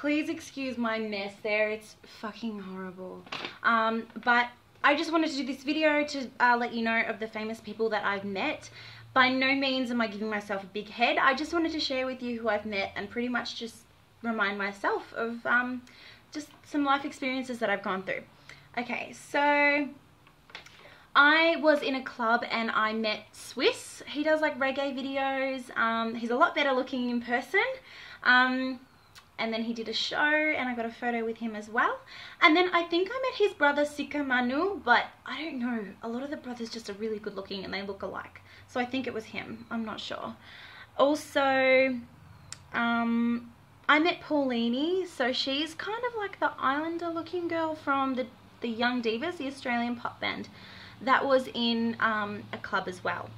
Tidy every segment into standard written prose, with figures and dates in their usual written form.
please excuse my mess there. It's fucking horrible. But I just wanted to do this video to let you know of the famous people that I've met. By no means am I giving myself a big head. I just wanted to share with you who I've met and pretty much just remind myself of just some life experiences that I've gone through. Okay, so I was in a club and I met Swiss. He does like reggae videos. He's a lot better looking in person. And then he did a show and I got a photo with him as well. And then I think I met his brother Sika Manu, but I don't know. A lot of the brothers just are really good looking and they look alike. So I think it was him. I'm not sure. Also, I met Paulini. So she's kind of like the Islander looking girl from the Young Divas, the Australian pop band. That was in a club as well.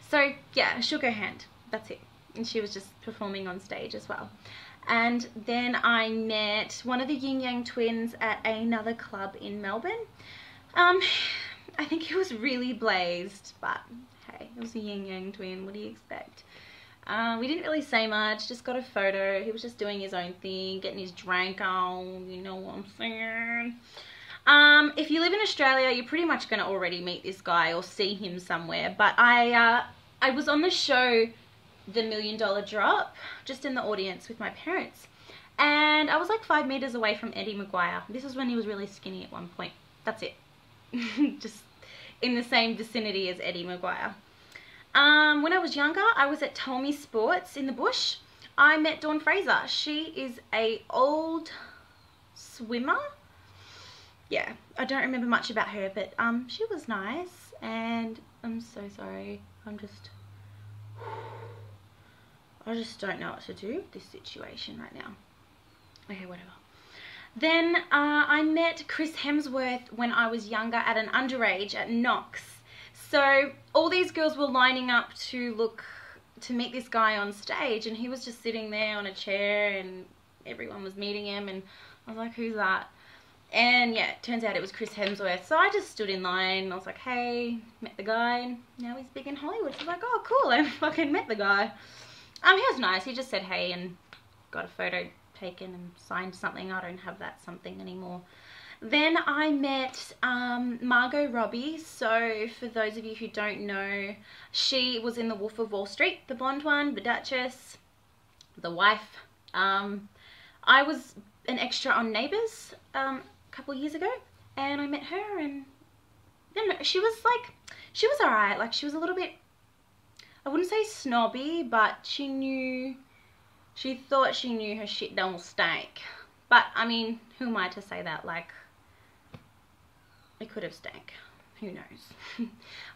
So yeah, I shook her hand. That's it. And she was just performing on stage as well. And then I met one of the Yin Yang twins at another club in Melbourne. I think he was really blazed, but hey, it was a Yin Yang twin. What do you expect? We didn't really say much, just got a photo. He was just doing his own thing, getting his drink on, you know what I'm saying? If you live in Australia, you're pretty much going to already meet this guy or see him somewhere. But I was on the show The $1 Million Drop, just in the audience with my parents. And I was like 5 meters away from Eddie Mcguire. This was when he was really skinny at one point. That's it. Just in the same vicinity as Eddie Mcguire. When I was younger, I was at Tommy Sports in the bush. I met Dawn Fraser. She is a old swimmer. Yeah, I don't remember much about her, but she was nice. And I'm so sorry. I just don't know what to do with this situation right now. Okay, whatever. Then I met Chris Hemsworth when I was younger at an underage at Knox. So all these girls were lining up to meet this guy on stage, and he was just sitting there on a chair and everyone was meeting him, and I was like, who's that? And yeah, it turns out it was Chris Hemsworth. So I just stood in line and I was like, hey, met the guy, and now he's big in Hollywood. So I was like, oh cool, I fucking met the guy. He was nice. He just said hey and got a photo taken and signed something. I don't have that something anymore. Then I met Margot Robbie. So for those of you who don't know, she was in The Wolf of Wall Street, the blonde one, the Duchess, the wife. I was an extra on Neighbours a couple years ago, and I met her, and then she was alright. Like, she was a little bit, I wouldn't say snobby, but she thought she knew her shit don't stink. But I mean, who am I to say that? Like, it could have stank. Who knows?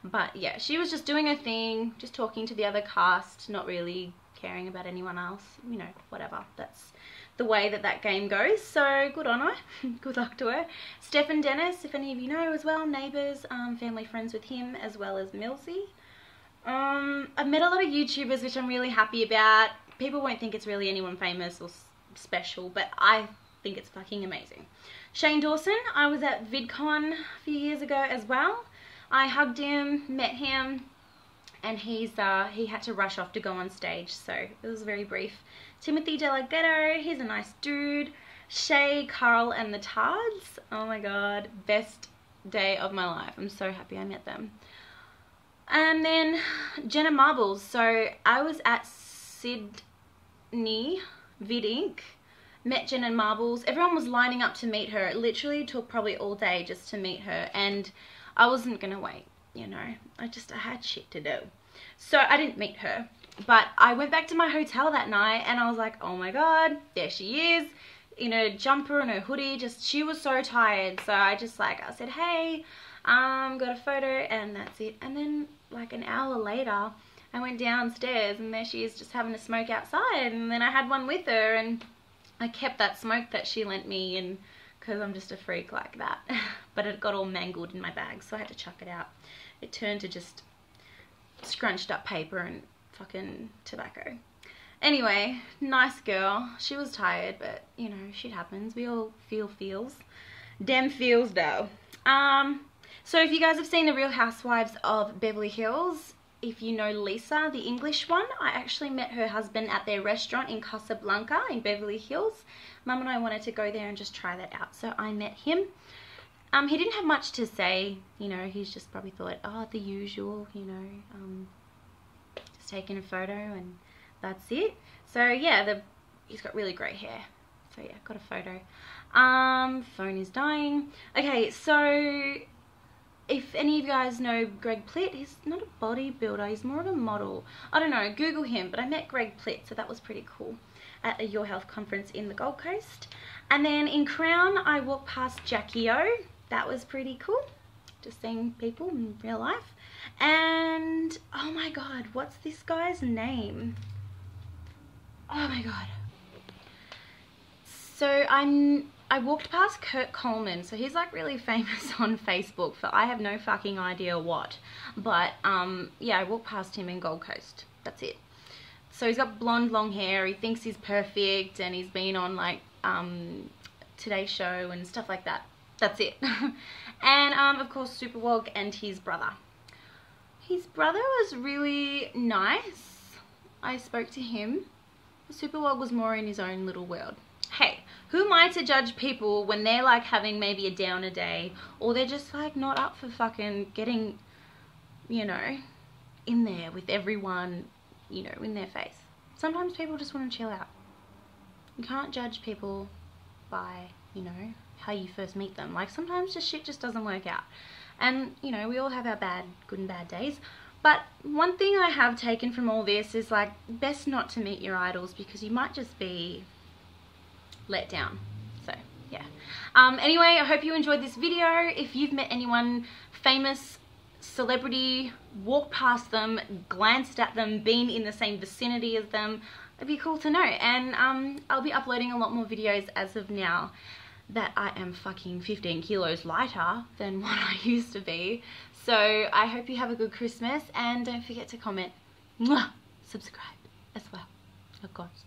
But yeah, she was just doing her thing, just talking to the other cast, not really caring about anyone else. You know, whatever. That's the way that game goes. So good on her. Good luck to her. Stefan Dennis, if any of you know as well, Neighbours, family friends with him, as well as Millsy. I've met a lot of YouTubers, which I'm really happy about. People won't think it's really anyone famous or special, but I think it's fucking amazing. Shane Dawson, I was at VidCon a few years ago as well. I hugged him, met him, and he had to rush off to go on stage, so it was very brief. Timothy Delaghetto, he's a nice dude. Shay, Carl, and the Tards. Oh my god, best day of my life. I'm so happy I met them. And then Jenna Marbles. So I was at Sydney Vid Inc. Met Jenna Marbles. Everyone was lining up to meet her. It literally took probably all day just to meet her, and I wasn't gonna wait, you know. I had shit to do. So I didn't meet her. But I went back to my hotel that night and I was like, oh my god, there she is, in her jumper and her hoodie. She was so tired. So I said, hey, got a photo, and that's it. And then like an hour later, I went downstairs and there she is just having a smoke outside. And then I had one with her, and I kept that smoke that she lent me, and because I'm just a freak like that. But it got all mangled in my bag, so I had to chuck it out. It turned to just scrunched up paper and fucking tobacco. Anyway, nice girl. She was tired, but you know, shit happens. We all feel feels. Dem feels though. So if you guys have seen The Real Housewives of Beverly Hills, if you know Lisa, the English one, I actually met her husband at their restaurant in Casablanca in Beverly Hills. Mum and I wanted to go there and just try that out, so I met him. He didn't have much to say, you know, he's just probably thought, oh, the usual, you know, just taking a photo and that's it. So yeah, he's got really great hair. So yeah, got a photo. Phone is dying. Okay, so if any of you guys know Greg Plitt, he's not a bodybuilder, he's more of a model. I don't know, Google him, but I met Greg Plitt, so that was pretty cool at a Your Health conference in the Gold Coast. And then in Crown, I walked past Jackie O. That was pretty cool, just seeing people in real life. And oh my god, what's this guy's name? Oh my god. So I walked past Kurt Coleman, so he's like really famous on Facebook for I have no fucking idea what. But yeah, I walked past him in Gold Coast. That's it. So he's got blonde long hair, he thinks he's perfect, and he's been on like Today Show and stuff like that. That's it. And of course Superwog and his brother. His brother was really nice. I spoke to him. Superwog was more in his own little world. Hey, who am I to judge people when they're like having maybe a downer day, or they're just like not up for fucking getting, you know, in there with everyone, you know, in their face. Sometimes people just want to chill out. You can't judge people by, you know, how you first meet them. Like sometimes just shit just doesn't work out. And, you know, we all have our good and bad days. But one thing I have taken from all this is like best not to meet your idols because you might just be let down. So yeah, anyway, I hope you enjoyed this video. If you've met anyone famous, celebrity, walked past them, glanced at them, been in the same vicinity as them, it'd be cool to know. And I'll be uploading a lot more videos as of now that I am fucking 15 kilos lighter than what I used to be. So I hope you have a good Christmas, and don't forget to comment, subscribe as well, of course.